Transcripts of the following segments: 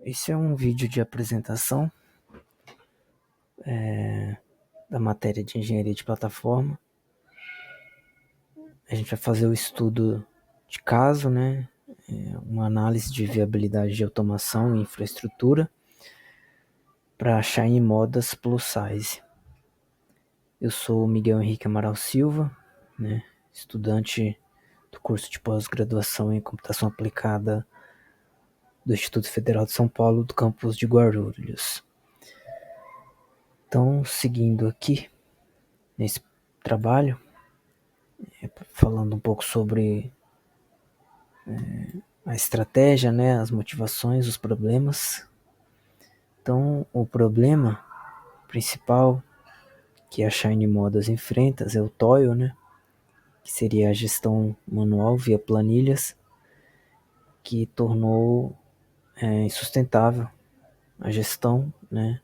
Esse é um vídeo de apresentação da matéria de engenharia de plataforma. A gente vai fazer o estudo de caso, né? Uma análise de viabilidade de automação e infraestrutura para Shine Modas Plus Size. Eu sou o Miguel Henrique Amaral Silva, né? Estudante do curso de pós-graduação em computação aplicada do Instituto Federal de São Paulo, do campus de Guarulhos. Então, seguindo aqui nesse trabalho, falando um pouco sobre a estratégia, né, as motivações, os problemas. Então, o problema principal que a Shine Modas enfrenta é o TOIL, né, que seria a gestão manual via planilhas, que tornou insustentável a gestão, né,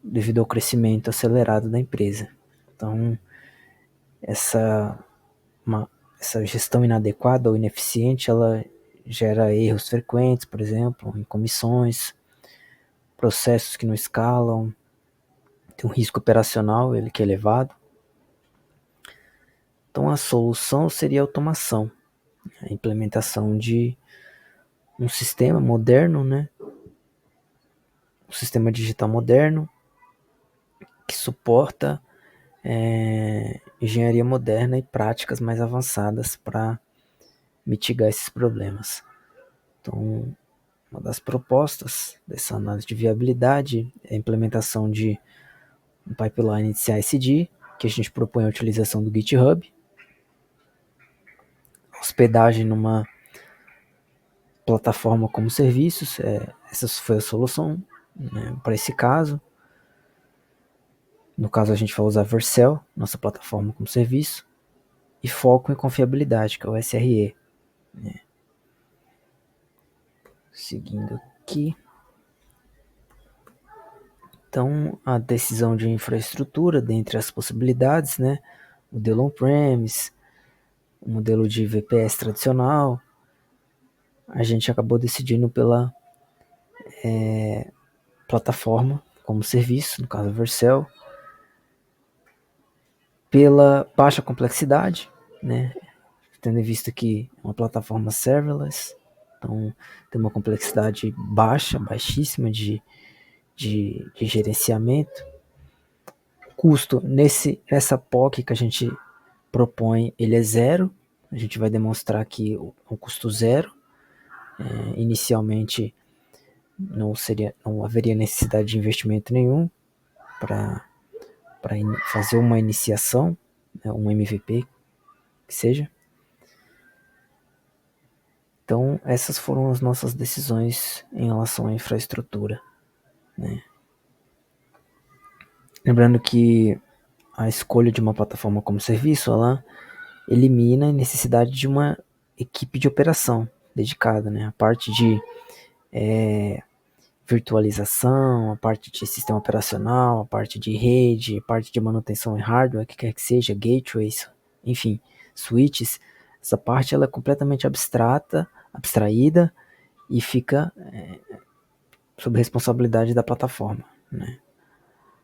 devido ao crescimento acelerado da empresa. Então, essa gestão inadequada ou ineficiente, ela gera erros frequentes, por exemplo, em comissões, processos que não escalam, tem um risco operacional que é elevado. Então a solução seria a automação, a implementação de um sistema moderno, né? Um sistema digital moderno que suporta engenharia moderna e práticas mais avançadas para mitigar esses problemas. Então, uma das propostas dessa análise de viabilidade é a implementação de um pipeline de CI/CD, que a gente propõe a utilização do GitHub, hospedagem numa plataforma como serviços. Essa foi a solução, né, para esse caso. No caso, a gente vai usar Vercel, nossa plataforma como serviço, e foco em confiabilidade, que é o SRE. Né. Seguindo aqui. Então, a decisão de infraestrutura, dentre as possibilidades, né, modelo on-premise, o modelo de VPS tradicional, a gente acabou decidindo pela plataforma como serviço, no caso Vercel, pela baixa complexidade, né, tendo em vista que é uma plataforma serverless, então tem uma complexidade baixíssima de gerenciamento. Custo nessa POC que a gente propõe, ele é zero. A gente vai demonstrar que um custo zero. Inicialmente não haveria necessidade de investimento nenhum para fazer uma iniciação, né, um MVP que seja. Então, essas foram as nossas decisões em relação à infraestrutura, né? Lembrando que a escolha de uma plataforma como serviço, ela elimina a necessidade de uma equipe de operação dedicada, né? A parte de virtualização, a parte de sistema operacional, a parte de rede, a parte de manutenção em hardware, que quer que seja, gateways, enfim, switches. Essa parte ela é completamente abstraída e fica sob responsabilidade da plataforma, né?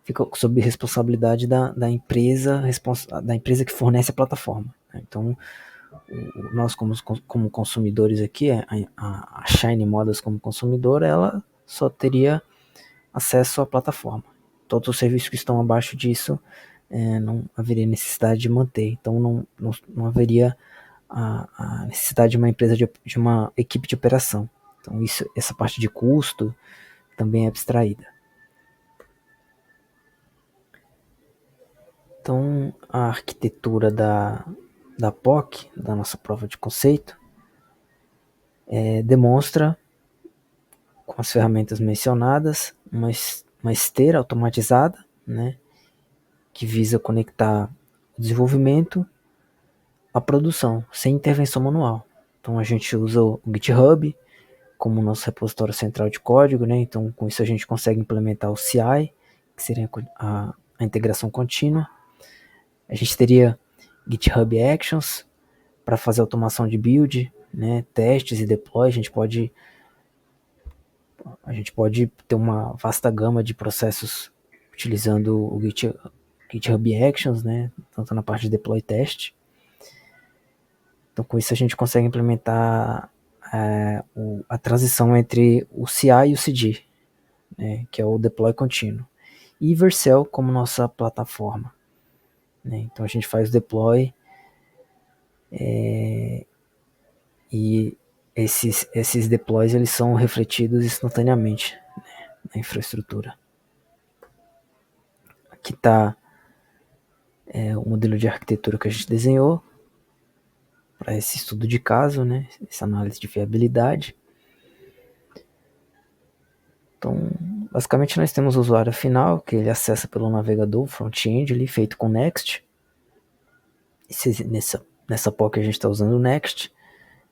Fica sob responsabilidade da empresa que fornece a plataforma, né? Então, nós como consumidores aqui, a Shine Modas como consumidora, ela só teria acesso à plataforma. Todos os serviços que estão abaixo disso não haveria necessidade de manter. Então não haveria a necessidade de uma empresa de uma equipe de operação. Então essa parte de custo também é abstraída. Então a arquitetura da POC, da nossa prova de conceito, demonstra, com as ferramentas mencionadas, uma esteira automatizada, né, que visa conectar o desenvolvimento à produção, sem intervenção manual. Então a gente usa o GitHub como nosso repositório central de código, né? Então com isso a gente consegue implementar o CI, que seria a integração contínua. A gente teria GitHub Actions para fazer automação de build, né, testes e deploy. A gente pode A gente pode ter uma vasta gama de processos utilizando o GitHub Actions, né? Tanto na parte de deploy test. Então, com isso a gente consegue implementar a transição entre o CI e o CD, né? Que é o deploy contínuo. E Vercel como nossa plataforma, né? Então a gente faz o deploy e esses deploys eles são refletidos instantaneamente, né, na infraestrutura. Aqui está o modelo de arquitetura que a gente desenhou para esse estudo de caso, né, essa análise de viabilidade. Então, basicamente nós temos o usuário final, que ele acessa pelo navegador front-end ali, feito com Next. Nessa POC a gente está usando o Next.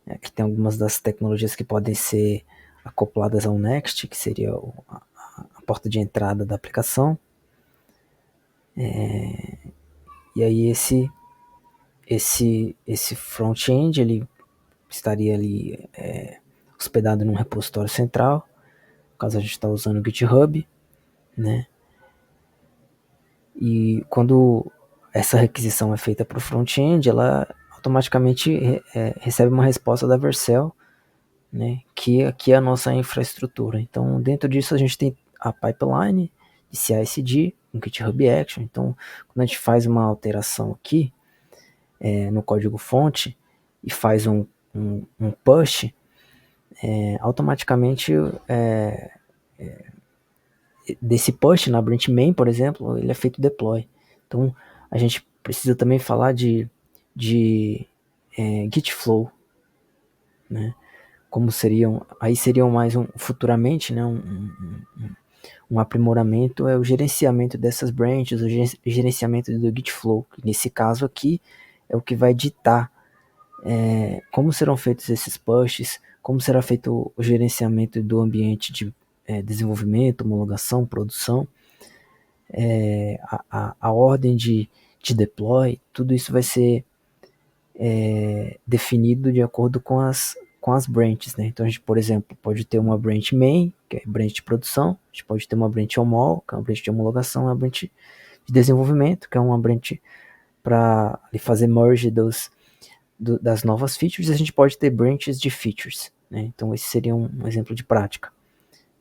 Aqui tem algumas das tecnologias que podem ser acopladas ao Next, que seria a porta de entrada da aplicação. E aí esse front-end ele estaria ali hospedado num repositório central, no caso a gente está usando o GitHub, né? E quando essa requisição é feita para o front-end, ela automaticamente recebe uma resposta da Vercel, né? Que aqui é a nossa infraestrutura. Então, dentro disso a gente tem a pipeline de CI/CD, um GitHub Action. Então, quando a gente faz uma alteração aqui no código fonte e faz um push, automaticamente desse push na branch main, por exemplo, ele é feito deploy. Então, a gente precisa também falar de Git flow, né? Como seriam mais futuramente, né, um aprimoramento é o gerenciamento dessas branches, o gerenciamento do Git flow. Nesse caso aqui é o que vai ditar como serão feitos esses pushes, como será feito o gerenciamento do ambiente de desenvolvimento, homologação, produção, a ordem de deploy, tudo isso vai ser definido de acordo com as branches, né? Então a gente, por exemplo, pode ter uma branch main, que é branch de produção, a gente pode ter uma branch homol, que é uma branch de homologação, uma branch de desenvolvimento, que é uma branch para fazer merge das novas features, e a gente pode ter branches de features, né? Então esse seria um exemplo de prática,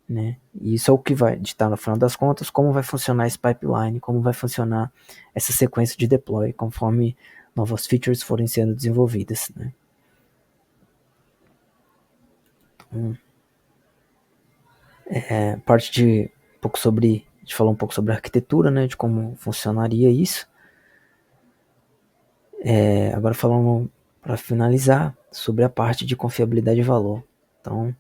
né? E isso é o que vai ditar no final das contas como vai funcionar esse pipeline, como vai funcionar essa sequência de deploy conforme novas features forem sendo desenvolvidas, né? Então, parte de a gente falou um pouco sobre a arquitetura, né, de como funcionaria isso. Agora falando para finalizar sobre a parte de confiabilidade e valor. Então,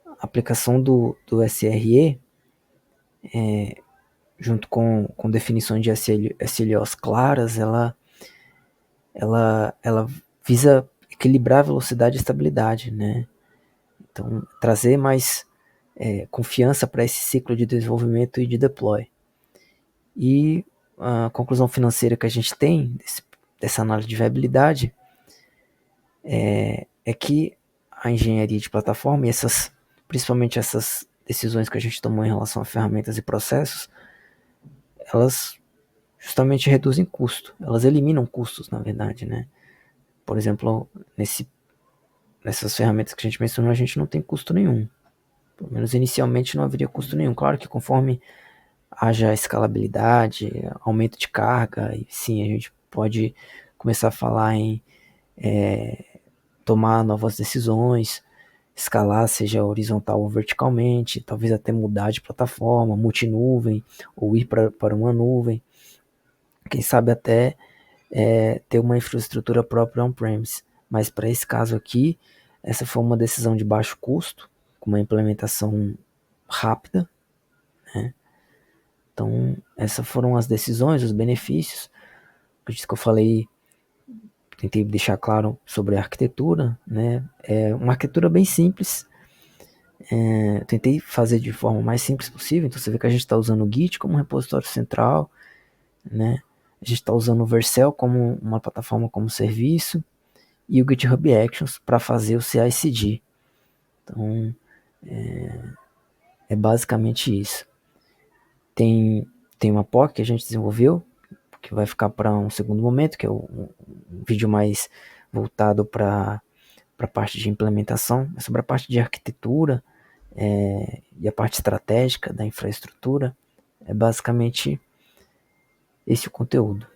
a aplicação do SRE, junto com definições de SLOs claras, ela visa equilibrar a velocidade e estabilidade, né? Então, trazer mais confiança para esse ciclo de desenvolvimento e de deploy. E a conclusão financeira que a gente tem dessa análise de viabilidade é que a engenharia de plataforma e principalmente essas decisões que a gente tomou em relação a ferramentas e processos, elas justamente reduzem custo, elas eliminam custos, na verdade, né? Por exemplo, nessas ferramentas que a gente mencionou, a gente não tem custo nenhum. Pelo menos inicialmente não haveria custo nenhum. Claro que conforme haja escalabilidade, aumento de carga, e sim, a gente pode começar a falar em tomar novas decisões, escalar, seja horizontal ou verticalmente, talvez até mudar de plataforma, multinuvem, ou ir para uma nuvem. Quem sabe até ter uma infraestrutura própria on-premise. Mas para esse caso aqui, essa foi uma decisão de baixo custo, com uma implementação rápida, né? Então, essas foram as decisões, os benefícios. Por isso que eu falei, tentei deixar claro sobre a arquitetura, né? É uma arquitetura bem simples. Tentei fazer de forma mais simples possível. Então, você vê que a gente está usando o Git como repositório central, né? A gente está usando o Vercel como uma plataforma como serviço e o GitHub Actions para fazer o CI/CD. Então, É basicamente isso. Tem uma POC que a gente desenvolveu, que vai ficar para um segundo momento, que é um vídeo mais voltado para a parte de implementação, é sobre a parte de arquitetura e a parte estratégica da infraestrutura. É basicamente esse o conteúdo.